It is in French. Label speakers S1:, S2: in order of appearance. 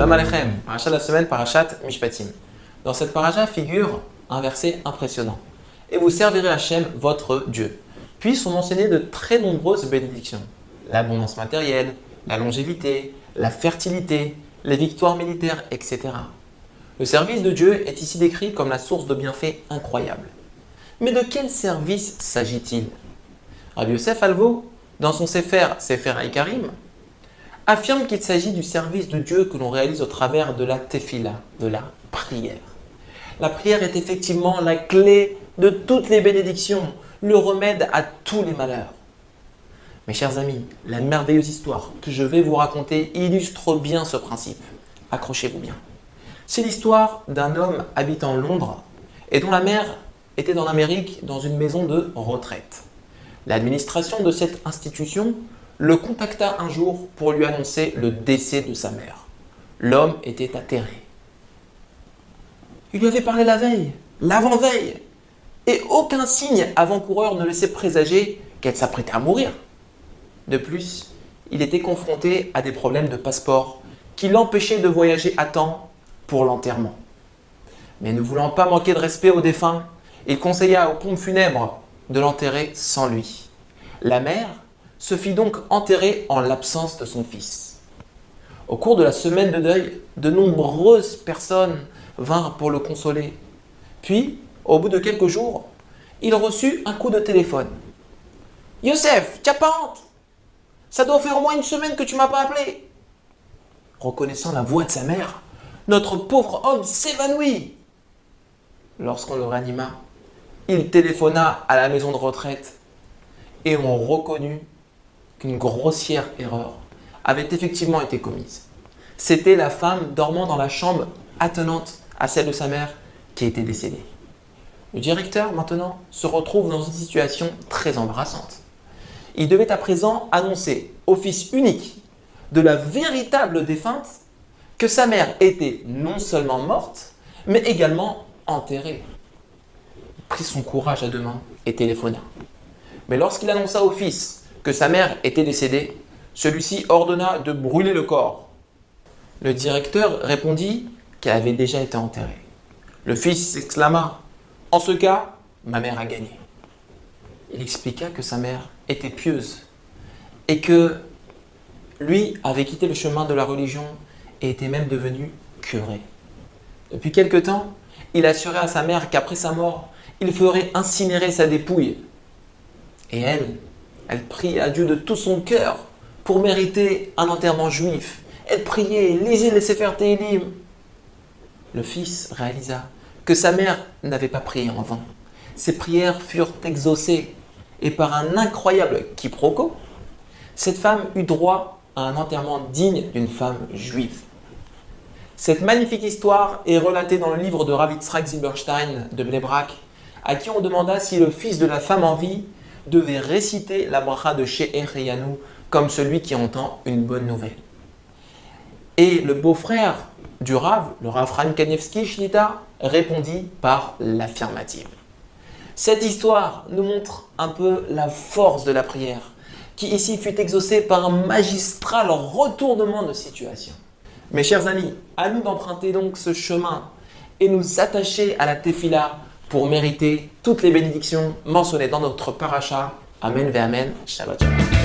S1: Shalom Aleichem, parachat de la semaine, parachat Mishpatim. Dans cette paracha figure un verset impressionnant. Et vous servirez Hachem, votre Dieu. Puis sont mentionnées de très nombreuses bénédictions. L'abondance matérielle, la longévité, la fertilité, les victoires militaires, etc. Le service de Dieu est ici décrit comme la source de bienfaits incroyables. Mais de quel service s'agit-il? Rabbi Yosef Alvo, dans son Sefer Haikarim, affirme qu'il s'agit du service de Dieu que l'on réalise au travers de la tefila, de la prière. La prière est effectivement la clé de toutes les bénédictions, le remède à tous les malheurs. Mes chers amis, la merveilleuse histoire que je vais vous raconter illustre bien ce principe. Accrochez-vous bien. C'est l'histoire d'un homme habitant Londres et dont la mère était dans l'Amérique dans une maison de retraite. L'administration de cette institution le contacta un jour pour lui annoncer le décès de sa mère. L'homme était atterré. Il lui avait parlé la veille, l'avant-veille, et aucun signe avant-coureur ne laissait présager qu'elle s'apprêtait à mourir. De plus, il était confronté à des problèmes de passeport qui l'empêchaient de voyager à temps pour l'enterrement. Mais ne voulant pas manquer de respect au défunt, il conseilla aux pompes funèbres de l'enterrer sans lui. La mère se fit donc enterrer en l'absence de son fils. Au cours de la semaine de deuil, de nombreuses personnes vinrent pour le consoler. Puis, au bout de quelques jours, il reçut un coup de téléphone. « Yosef, t'as pas honte? Ça doit faire au moins une semaine que tu m'as pas appelé. » Reconnaissant la voix de sa mère, notre pauvre homme s'évanouit. Lorsqu'on le ranima, il téléphona à la maison de retraite et on reconnut qu'une grossière erreur avait effectivement été commise. C'était la femme dormant dans la chambre attenante à celle de sa mère qui était décédée. Le directeur, maintenant, se retrouve dans une situation très embarrassante. Il devait à présent annoncer au fils unique de la véritable défunte que sa mère était non seulement morte, mais également enterrée. Il prit son courage à deux mains et téléphona. Mais lorsqu'il annonça au fils que sa mère était décédée, celui-ci ordonna de brûler le corps. Le directeur répondit qu'elle avait déjà été enterrée. Le fils s'exclama « En ce cas, ma mère a gagné ». Il expliqua que sa mère était pieuse et que lui avait quitté le chemin de la religion et était même devenu curé. Depuis quelque temps, il assurait à sa mère qu'après sa mort, il ferait incinérer sa dépouille. Et elle priait à Dieu de tout son cœur pour mériter un enterrement juif. Elle priait, lisait les Sefer Tehillim. Le fils réalisa que sa mère n'avait pas prié en vain. Ses prières furent exaucées et par un incroyable quiproquo, cette femme eut droit à un enterrement digne d'une femme juive. Cette magnifique histoire est relatée dans le livre de Rav Yitzhak Zilberstein de Bnei Brak, à qui on demanda si le fils de la femme en vie devait réciter la bracha de She'echeyanu comme celui qui entend une bonne nouvelle. Et le beau-frère du Rav, le Rav Chaim Kanievski Shlita, répondit par l'affirmative. Cette histoire nous montre un peu la force de la prière, qui ici fut exaucée par un magistral retournement de situation. Mes chers amis, à nous d'emprunter donc ce chemin et nous attacher à la tefila pour mériter toutes les bénédictions mentionnées dans notre paracha. Amen ve Amen. Shabbat shalom.